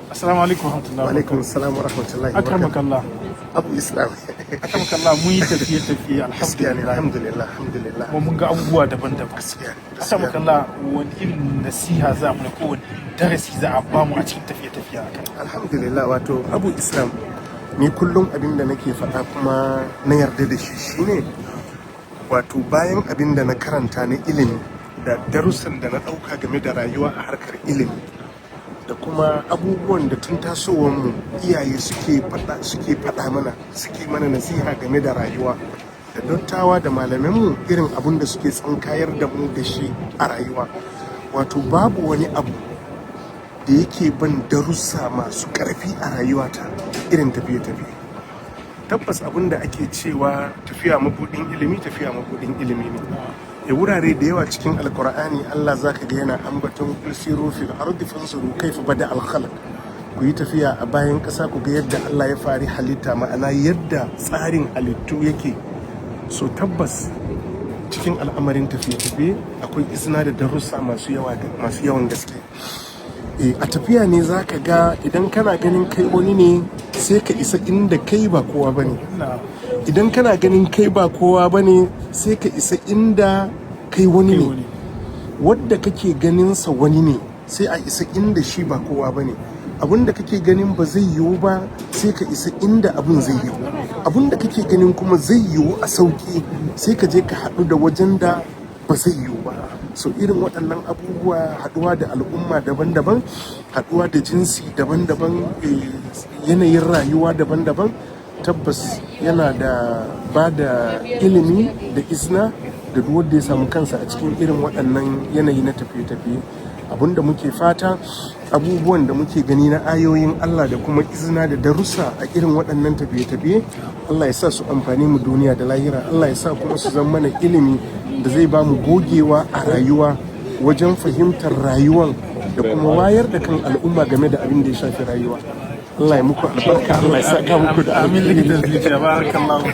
Assalamu alaikum warahmatullahi Wa alaikum wabarakatuh. assalam wa rahmatullahi wa Akramaka barakatuh. Allah. Abu Islam. Akramaka Allah, mun yi tafiye-tafiye Gaskiya ne, alhamdulillah. alhamdulillah. Kuma mun ga abubuwa daban-daban. Gaskiya ne, Akramaka Allah, wani irin nasiha za mu ko wani darasi za a bamu a cikin tafiye-tafiye akan. Alhamdulillah, wato Abu Islam, ni kullum abin da nake faɗa kuma na yarda da shi shine wato bayan abin da na karanta na ilimi da darussan da na ɗauka game da rayuwa a harkar ilimi da kuma abubuwan da tun tasowanmu iyaye suke faɗa mana, suke mana nasiha game da rayuwa da dattawa da malamanmu irin abun da suke tsinkayar da mu da shi a rayuwa. Wato babu wani abu da yake ban darussa masu ƙarfi a rayuwata irin tafiye-tafiye. Tabbas abin da ake cewa tafiya mabuɗin ilimi ne. Ya wurare da yawa cikin alkur'ani Allah zaka ga yana ambaton kulsiru fil ardi fansuru kaifa bada al-khalq. Ku yi tafiya a bayan ƙasa ku ga yadda Allah ya fari halitta, ma'ana yadda tsarin halittu yake. So tabbas cikin al'amarin tafiye-tafiye akwai izina da darussa masu yawan gaske. A tafiya ne za ka ga idan kana ganin kai wani ne sai ka isa inda kai ba kowa ba ne. Idan kana ganin kai ba kowa ba ne sai ka isa inda kai wani ne. Wadda kake ganinsa wani ne sai a isa inda shi ba kowa ba ne. Abinda kake ganin ba zai yiwu ba sai ka isa inda abin zai yiwu. Abinda kake ganin kuma zai yiwu a sauki sai ka je ka haɗu da wajen da ba zai yiwu ba. So irin waɗannan abubuwa, haɗuwa da al'umma daban-daban, haɗuwa da jinsi daban-daban, yanayin rayuwa daban-daban, tabbas yana da ba da ilimi da izina da duk wanda ya samu kansa a cikin irin waɗannan yanayi na tafiye-tafiye. Abinda muke fata, abubuwan da muke gani na ayoyin Allah da kuma izina da darussa a irin waɗannan tafiye-tafiye, Allah ya sa su amfani mu duniya da lahira. Allah ya sa kuma su zama mana ilimi da zai ba mu gogewa a rayuwa wajen fahimtar rayuwan da kuma wayar da kan al'umma game da abin da ya shafi rayuwa. Allah ya muku albarka, Allah ya saka muku da Amin likitan zuciya, barakallahu.